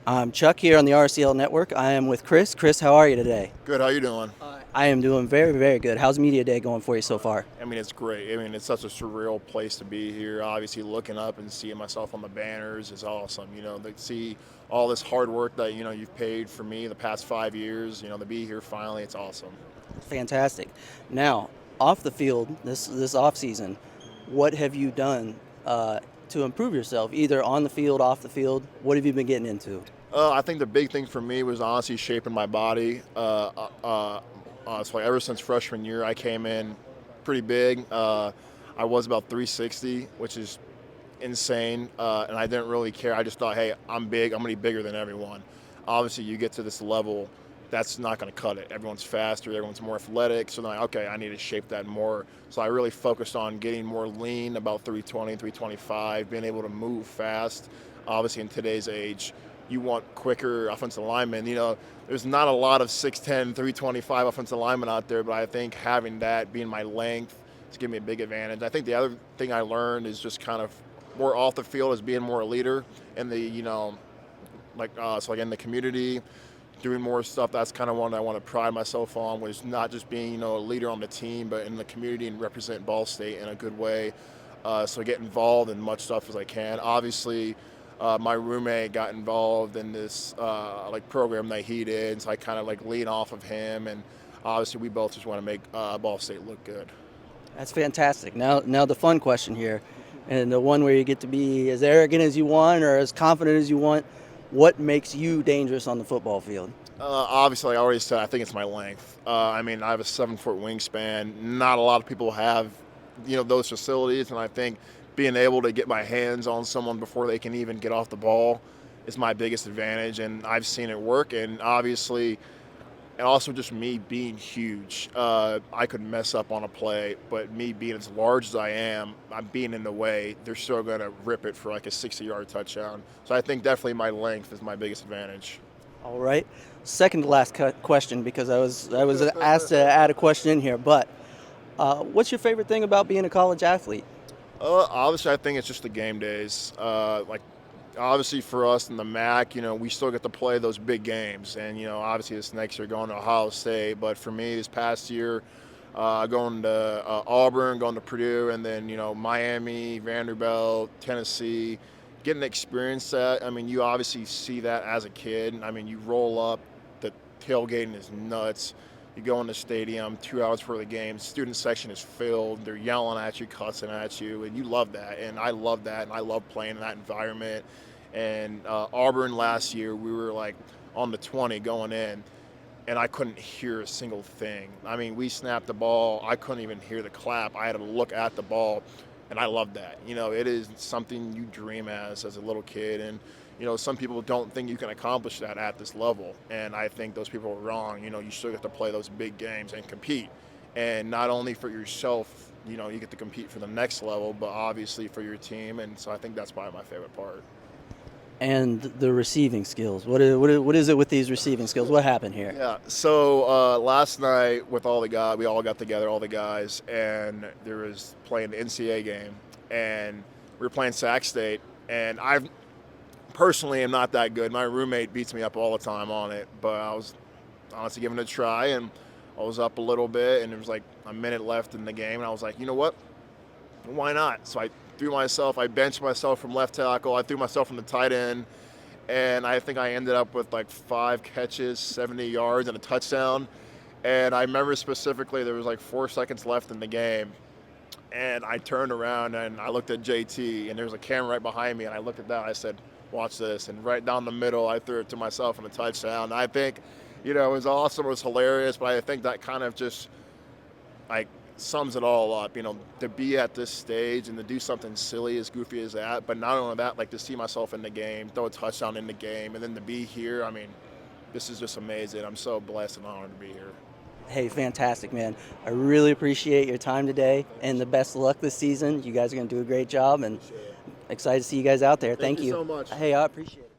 I'm Chuck here on the RCL Network. I am with Chris. Chris, how are you today? Good. How you doing? I am doing very, very good. How's Media Day going for you so far? I mean, it's great. I mean, it's such a surreal place to be here. Obviously, looking up and seeing myself on the banners is awesome. To see all this hard work that you've paid for me the past 5 years. To be here finally, it's awesome. Fantastic. Now, off the field, this off season, what have you done to improve yourself, either on the field, off the field? What have you been getting into? I think the big thing for me was honestly shaping my body. So ever since freshman year, I came in pretty big. I was about 360, which is insane, and I didn't really care. I just thought, hey, I'm big. I'm gonna be bigger than everyone. Obviously, you get to this level, that's not gonna cut it. Everyone's faster. Everyone's more athletic. So then, okay, I need to shape that more. So I really focused on getting more lean, about 320, 325, being able to move fast. Obviously, in today's age, you want quicker offensive linemen. There's not a lot of 6'10", 325 offensive linemen out there, but I think having that being my length it's given me a big advantage. I think the other thing I learned is just kind of more off the field as being more a leader in the, so like in the community, doing more stuff. That's kind of one I want to pride myself on, was not just being, a leader on the team, but in the community and represent Ball State in a good way. So get involved in much stuff as I can. Obviously, my roommate got involved in this program that he did, so I kind of lean off of him, and obviously we both just want to make Ball State look good. That's fantastic. Now the fun question here, and the one where you get to be as arrogant as you want or as confident as you want. What makes you dangerous on the football field? Obviously, like I already said, I think it's my length. I mean, I have a 7-foot wingspan. Not a lot of people have, those facilities, and I think being able to get my hands on someone before they can even get off the ball is my biggest advantage, and I've seen it work. And obviously, and also just me being huge, I could mess up on a play, but me being as large as I am, I'm being in the way. They're still going to rip it for like a 60-yard touchdown. So I think definitely my length is my biggest advantage. All right. Second to last question, because I was asked to add a question in here. But what's your favorite thing about being a college athlete? Obviously, I think it's just the game days. Obviously for us in the MAC, we still get to play those big games, and obviously this next year going to Ohio State. But for me, this past year, going to Auburn, going to Purdue, and then Miami, Vanderbilt, Tennessee, getting to experience that. I mean, you obviously see that as a kid. I mean, you roll up, the tailgating is nuts. You go in the stadium 2 hours before the game, student section is filled, they're yelling at you, cussing at you, and you love that. And I love that, and I love playing in that environment. And Auburn last year, we were like on the 20 going in, and I couldn't hear a single thing. I mean, we snapped the ball, I couldn't even hear the clap. I had to look at the ball, and I love that. It is something you dream as a little kid. And some people don't think you can accomplish that at this level, and I think those people are wrong. You still get to play those big games and compete, and not only for yourself, you get to compete for the next level, but obviously for your team. And so I think that's probably my favorite part. And the receiving skills. What is it with these receiving skills? What happened here? Yeah. So last night with all the guys, we all got together, all the guys, and there was playing the NCAA game, and we were playing Sac State, and I've personally am not that good. My roommate beats me up all the time on it, but I was honestly giving it a try, and I was up a little bit, and there was like a minute left in the game, and I was like, you know what? Why not? So I benched myself from left tackle. I threw myself from the tight end, and I think I ended up with like 5 catches, 70 yards, and a touchdown. And I remember specifically there was like 4 seconds left in the game, and I turned around and I looked at JT, and there was a camera right behind me, and I looked at that. I said, watch this. And right down the middle, I threw it to myself in a touchdown. I think, it was awesome. It was hilarious, but I think that kind of just like sums it all up, to be at this stage and to do something silly as goofy as that. But not only that, like to see myself in the game, throw a touchdown in the game, and then to be here. I mean, this is just amazing. I'm so blessed and honored to be here. Hey, fantastic, man. I really appreciate your time today, and the best of luck this season. You guys are going to do a great job, and excited to see you guys out there. Thank You you. so much. Hey, I appreciate it.